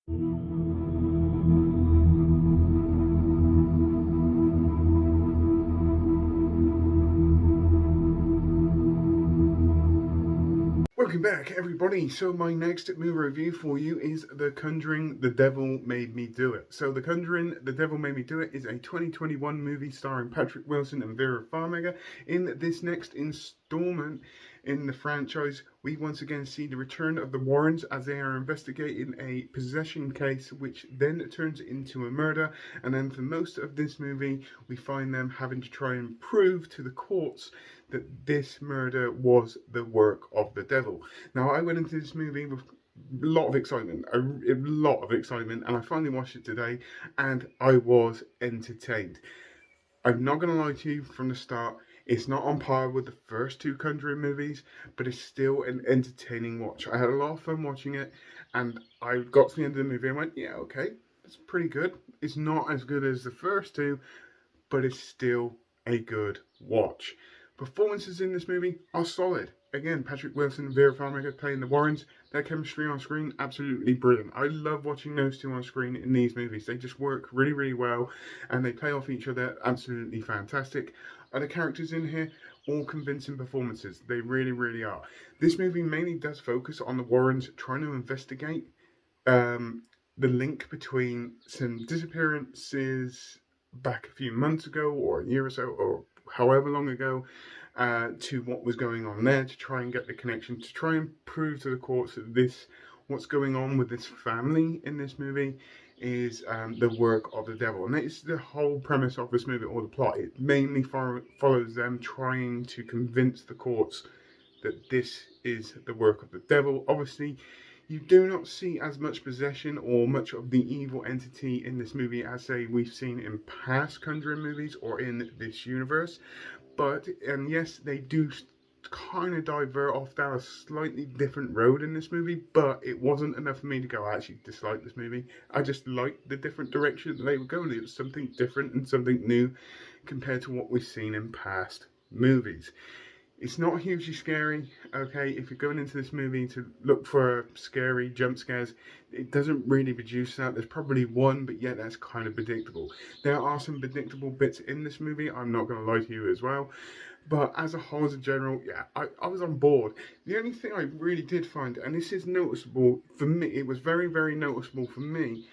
Welcome back, everybody. So my next movie review for you is The Conjuring, The Devil Made Me Do It. So The Conjuring, The Devil Made Me Do It is a 2021 movie starring Patrick Wilson and Vera Farmiga. In this next installment in the franchise, we once again see the return of the Warrens as they are investigating a possession case which then turns into a murder. And then for most of this movie, we find them having to try and prove to the courts that this murder was the work of the devil. Now, I went into this movie with a lot of excitement, and I finally watched it today, and I was entertained. I'm not going to lie to you from the start, it's not on par with the first two Conjuring movies, but it's still an entertaining watch. I had a lot of fun watching it, and I got to the end of the movie and went, yeah, okay, it's pretty good. It's not as good as the first two, but it's still a good watch. Performances in this movie are solid. Again, Patrick Wilson and Vera Farmiga playing the Warrens. Their chemistry on screen, absolutely brilliant. I love watching those two on screen in these movies. They just work really, really well, and they play off each other absolutely fantastic. Other characters in here, all convincing performances. They really, really are. This movie mainly does focus on the Warrens trying to investigate the link between some disappearances back a few months ago, or a year or so, or however long ago, to what was going on there, to try and get the connection, to try and prove to the courts that what's going on with this family in this movie is the work of the devil. And it's the whole premise of this movie, or the plot. It mainly follows them trying to convince the courts that this is the work of the devil. Obviously, you do not see as much possession or much of the evil entity in this movie as, say, we've seen in past Conjuring movies or in this universe. But, and yes, they do kind of divert off down a slightly different road in this movie, but it wasn't enough for me to go, I actually dislike this movie. I just liked the different direction that they were going. It was something different and something new compared to what we've seen in past movies. It's not hugely scary, okay? If you're going into this movie to look for scary jump scares, it doesn't really produce that. There's probably one, but yet that's kind of predictable. There are some predictable bits in this movie, I'm not going to lie to you as well. But as a whole, as a general, yeah, I was on board. The only thing I really did find, and this is noticeable for me, it was very, very noticeable for me,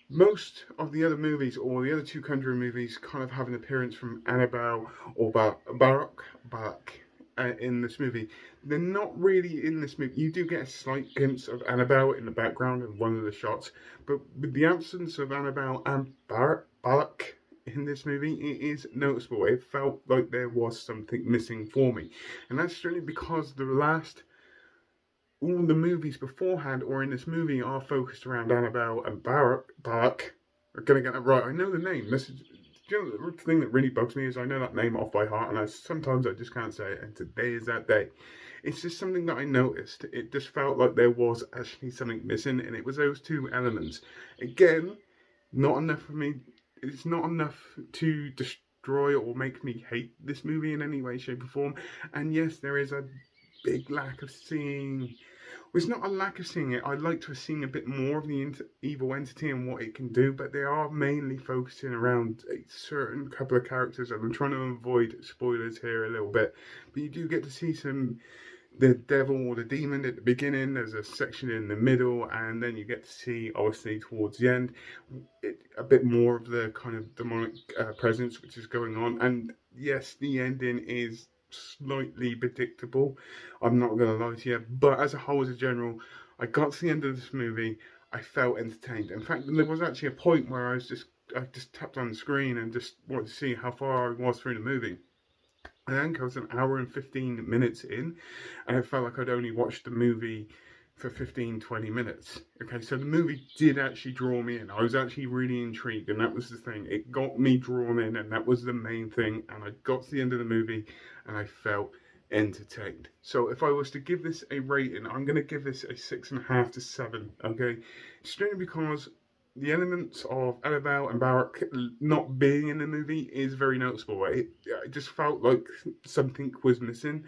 most of the other movies, or the other two Conjuring movies, kind of have an appearance from Annabelle or Barak in this movie. They're not really in this movie. You do get a slight glimpse of Annabelle in the background in one of the shots, but with the absence of Annabelle and Barak in this movie, it is noticeable. It felt like there was something missing for me, and that's really because all the movies beforehand or in this movie are focused around Annabelle and Barak. I'm gonna get that right. I know the name. This is, you know, the thing that really bugs me is I know that name off by heart, and sometimes I just can't say it. And today is that day. It's just something that I noticed. It just felt like there was actually something missing, and it was those two elements. Again, not enough for me. It's not enough to destroy or make me hate this movie in any way, shape, or form. And yes, there is a big lack of seeing. Well, it's not a lack of seeing it. I'd like to have seen a bit more of the evil entity and what it can do, but they are mainly focusing around a certain couple of characters, and I'm trying to avoid spoilers here a little bit. But you do get to see the devil or the demon at the beginning. There's a section in the middle, and then you get to see, obviously, towards the end, a bit more of the kind of demonic presence which is going on. And yes, the ending is slightly predictable, I'm not going to lie to you, but as a whole, as a general, I got to the end of this movie, I felt entertained. In fact, there was actually a point where I just tapped on the screen and just wanted to see how far I was through the movie. I think I was an hour and 15 minutes in, and I felt like I'd only watched the movie for 15-20 minutes. Okay, so the movie did actually draw me in. I was actually really intrigued, and that was the thing. It got me drawn in, and that was the main thing. And I got to the end of the movie, and I felt entertained. So if I was to give this a rating, I'm going to give this a 6.5 to 7. Okay, strictly because the elements of Annabelle and Barak not being in the movie is very noticeable. It just felt like something was missing,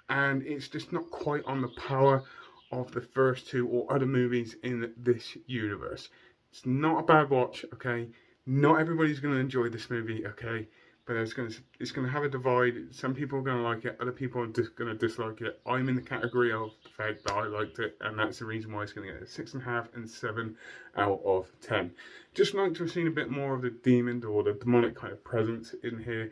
and it's just not quite on the power of the first two or other movies in this universe. It's not a bad watch, okay? Not everybody's going to enjoy this movie, okay? But it's gonna have a divide. Some people are gonna like it, other people are just gonna dislike it. I'm in the category of the fact that I liked it, and that's the reason why it's gonna get a 6.5 and 7 out of 10. Just like to have seen a bit more of the demon or the demonic kind of presence in here.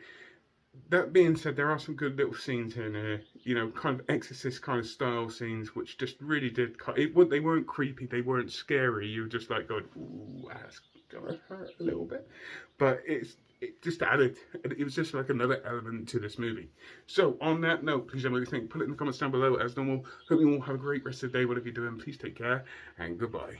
That being said, there are some good little scenes in here, you know, kind of Exorcist kind of style scenes, which just really did. They weren't creepy, they weren't scary. You were just like going, "Ooh, that's gonna hurt a little bit," but it just added. It was just like another element to this movie. So, on that note, please let me know what you think. Put it in the comments down below. As normal, hope you all have a great rest of the day. Whatever you're doing, please take care and goodbye.